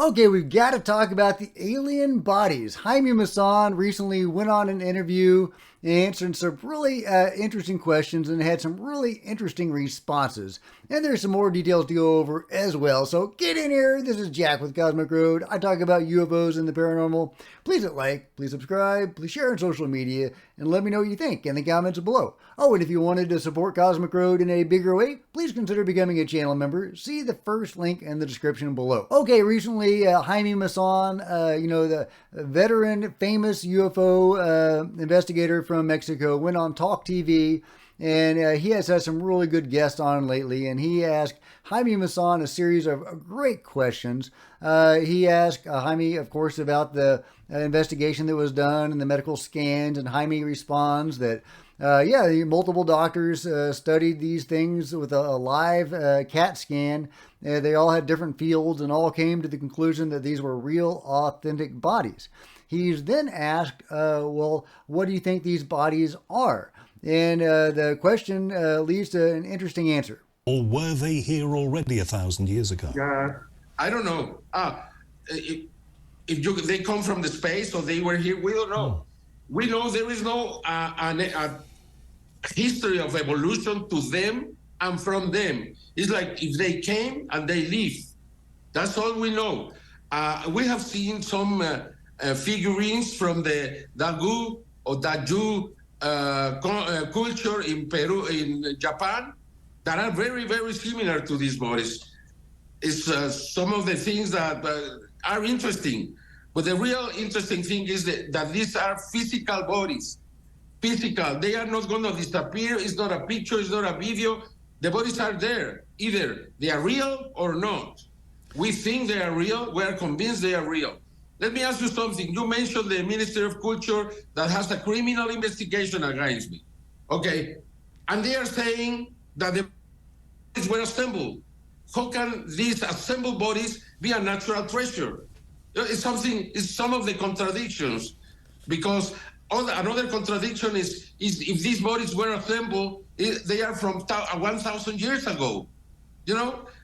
Okay, we've got to talk about the alien bodies. Jaime Maussan recently went on an interview answering some really interesting questions and had some really interesting responses. And there's some more details to go over as well. So get in here. This is Jack with Cosmic Road. I talk about UFOs and the paranormal. Please hit like, please subscribe, please share on social media, and let me know what you think in the comments below. Oh, and if you wanted to support Cosmic Road in a bigger way, please consider becoming a channel member. See the first link in the description below. Okay, recently Jaime Maussan, the veteran, famous UFO investigator from Mexico, went on Talk TV, and he has had some really good guests on lately, and he asked Jaime Maussan a series of great questions. He asked Jaime, of course, about the investigation that was done and the medical scans, and Jaime responds that multiple doctors studied these things with a live CAT scan. They all had different fields and all came to the conclusion that these were real, authentic bodies. He's then asked, well, what do you think these bodies are? And the question leads to an interesting answer. Or were they here already 1,000 years ago? I don't know. If they come from the space or they were here, we don't know. We know there is no a history of evolution to them and from them. It's like if they came and they leave. That's all we know. We have seen some figurines from the Dagu or Daju culture in Peru, in Japan, that are very, very similar to these bodies. It's some of the things that are interesting. But the real interesting thing is that these are physical bodies. Physical. They are not going to disappear. It's not a picture. It's not a video. The bodies are there. Either they are real or not. We think they are real. We are convinced they are real. Let me ask you something. You mentioned the Ministry of Culture that has a criminal investigation against me. Okay. And they are saying that the bodies were assembled. How can these assembled bodies be a natural treasure? It's some of the contradictions, because another contradiction is if these bodies were assembled, they are from 1,000 years ago.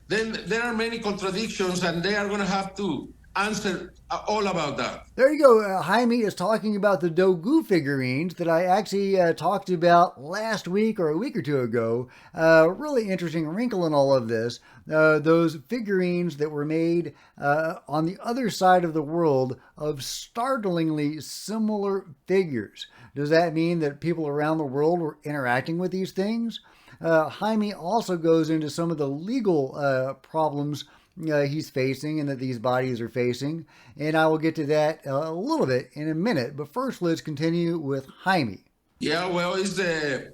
Then there are many contradictions, and they are going to have to answer all about that. There you go. Jaime is talking about the Dogu figurines that I actually talked about last week or a week or two ago. Really interesting wrinkle in all of this. Those figurines that were made on the other side of the world of startlingly similar figures. Does that mean that people around the world were interacting with these things? Jaime also goes into some of the legal problems he's facing and that these bodies are facing. And I will get to that a little bit in a minute. But first, let's continue with Jaime. Yeah, well, it's the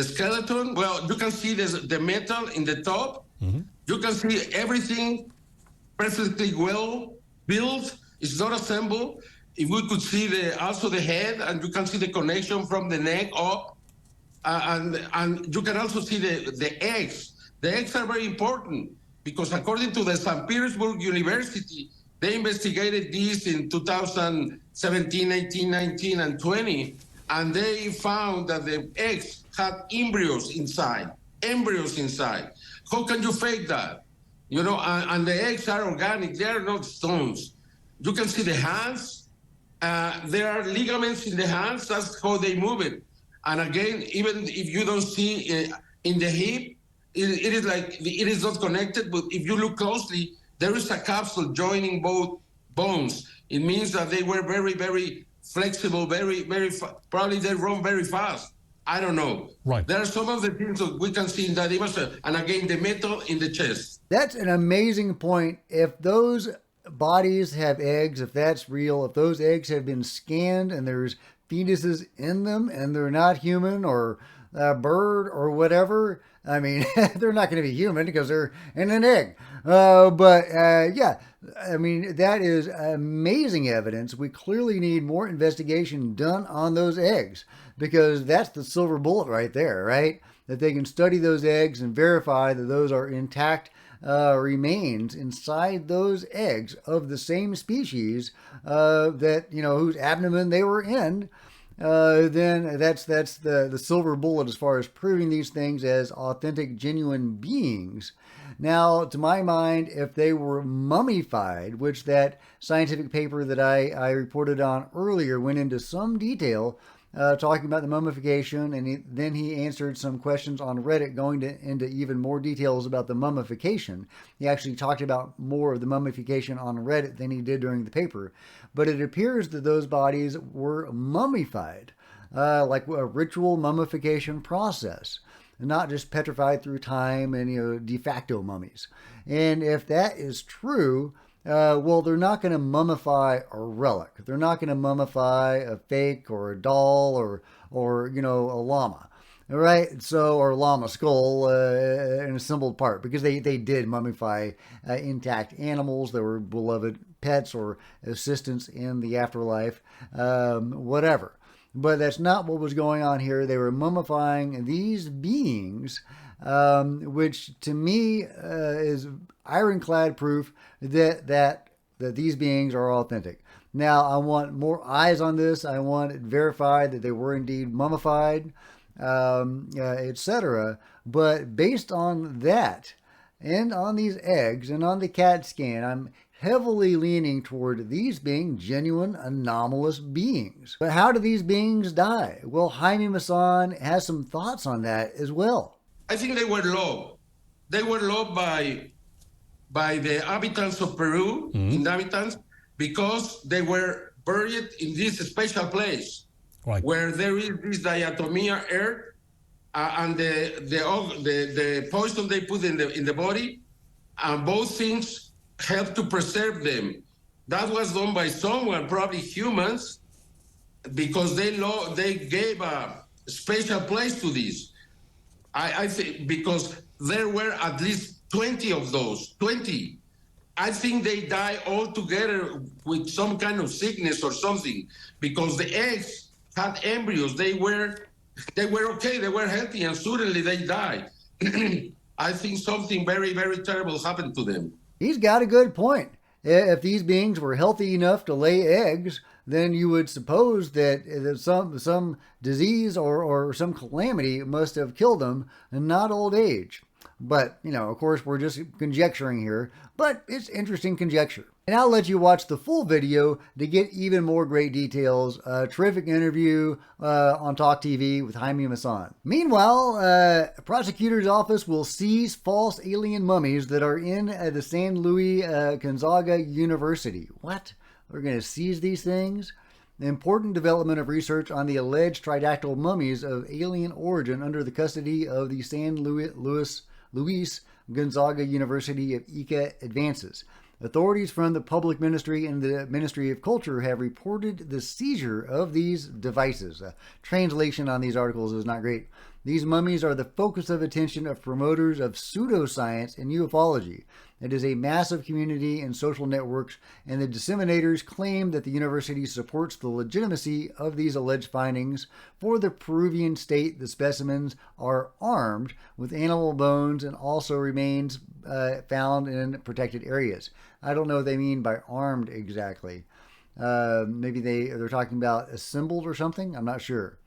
skeleton. Well, you can see the metal in the top. Mm-hmm. You can see everything perfectly well built. It's not assembled. If we could see also the head, and you can see the connection from the neck up. And you can also see the eggs. The eggs are very important, because according to the St. Petersburg University, they investigated this in 2017, 18, 19, and 20, and they found that the eggs had embryos inside. How can you fake that? And the eggs are organic. They are not stones. You can see the hands. There are ligaments in the hands. That's how they move it. And again, even if you don't see in the hip, it is like it is not connected, but if you look closely, there is a capsule joining both bones. It means that they were very, very flexible, very, very, probably they run very fast. I don't know. Right. There are some of the things that we can see in that image, and again, the metal in the chest. That's an amazing point. If those bodies have eggs, if that's real, if those eggs have been scanned and there's fetuses in them and they're not human or a bird or whatever, I mean, they're not going to be human because they're in an egg. Yeah, I mean, that is amazing evidence. We clearly need more investigation done on those eggs, because that's the silver bullet right there, right? That they can study those eggs and verify that those are intact remains inside those eggs of the same species that, whose abdomen they were in. then that's the silver bullet as far as proving these things as authentic, genuine beings. Now, to my mind, if they were mummified, which that scientific paper that I reported on earlier went into some detail, talking about the mummification, and then he answered some questions on Reddit going into even more details about the mummification. He actually talked about more of the mummification on Reddit than he did during the paper. But it appears that those bodies were mummified, like a ritual mummification process, not just petrified through time and de facto mummies. And if that is true, well, they're not going to mummify a relic. They're not going to mummify a fake or a doll or a llama. All right, so or llama skull, an assembled part, because they did mummify intact animals that were beloved pets or assistants in the afterlife, whatever. But that's not what was going on here. They were mummifying these beings, which to me is ironclad proof that these beings are authentic. Now, I want more eyes on this. I want it verified that they were indeed mummified, etc. But based on that, and on these eggs, and on the CAT scan, I'm heavily leaning toward these being genuine anomalous beings. But how do these beings die? Well, Jaime Maussan has some thoughts on that as well. I think they were loved. They were loved by the inhabitants of Peru, inhabitants, because they were buried in this special place, right, where there is this diatomia earth and the poison they put in the body, and both things help to preserve them. That was done by someone, probably humans, because they gave a special place to this. I think because there were at least 20 of those, 20. I think they die all together with some kind of sickness or something, because the eggs had embryos. They were okay, they were healthy, and suddenly they died. I think something very, very terrible happened to them. He's got a good point. If these beings were healthy enough to lay eggs, then you would suppose that some disease or some calamity must have killed them, and not old age. But, of course, we're just conjecturing here, but it's interesting conjecture. And I'll let you watch the full video to get even more great details. A terrific interview on Talk TV with Jaime Maussan. Meanwhile, a prosecutor's office will seize false alien mummies that are in the San Luis Gonzaga University. What? We're going to seize these things? The important development of research on the alleged tridactyl mummies of alien origin under the custody of the San Luis Gonzaga University of Ica advances. Authorities from the Public Ministry and the Ministry of Culture have reported the seizure of these devices. Translation on these articles is not great. These mummies are the focus of attention of promoters of pseudoscience and ufology. It is a massive community and social networks, and the disseminators claim that the university supports the legitimacy of these alleged findings. For the Peruvian state, the specimens are armed with animal bones and also remains found in protected areas. I don't know what they mean by armed exactly. Maybe they're talking about assembled or something. I'm not sure.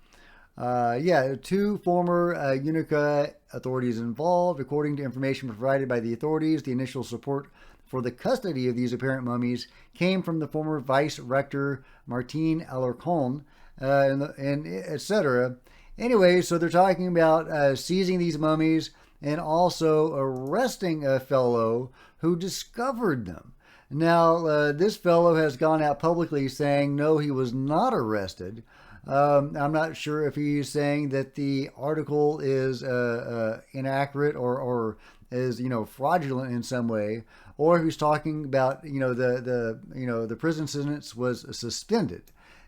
Two former UNICA authorities involved. According to information provided by the authorities, the initial support for the custody of these apparent mummies came from the former Vice Rector Martin Alarcon, and etc. Anyway, so they're talking about seizing these mummies and also arresting a fellow who discovered them. Now, this fellow has gone out publicly saying, no, he was not arrested. I'm not sure if he's saying that the article is inaccurate or is fraudulent in some way, or if he's talking about the prison sentence was suspended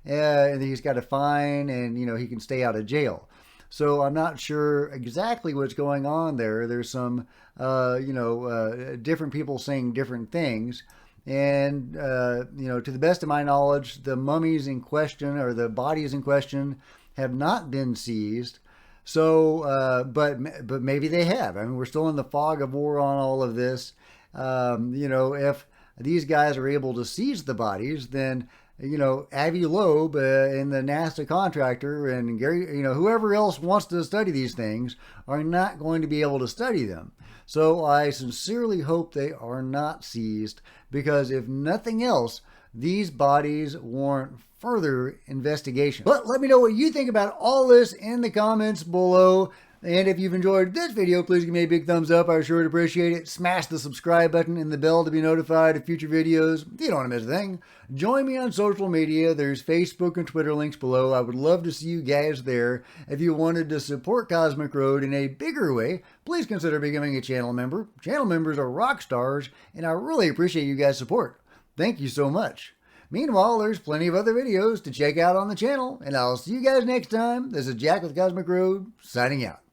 and he's got a fine and he can stay out of jail. So I'm not sure exactly what's going on there. There's some different people saying different things. And, to the best of my knowledge, the mummies in question or the bodies in question have not been seized. So, but maybe they have. I mean, we're still in the fog of war on all of this. If these guys are able to seize the bodies, then Avi Loeb and the NASA contractor and Gary, whoever else wants to study these things are not going to be able to study them. So I sincerely hope they are not seized, because if nothing else, these bodies warrant further investigation. But let me know what you think about all this in the comments below. And if you've enjoyed this video, please give me a big thumbs up. I sure would appreciate it. Smash the subscribe button and the bell to be notified of future videos. You don't want to miss a thing. Join me on social media. There's Facebook and Twitter links below. I would love to see you guys there. If you wanted to support Cosmic Road in a bigger way, please consider becoming a channel member. Channel members are rock stars, and I really appreciate you guys' support. Thank you so much. Meanwhile, there's plenty of other videos to check out on the channel, and I'll see you guys next time. This is Jack with Cosmic Road, signing out.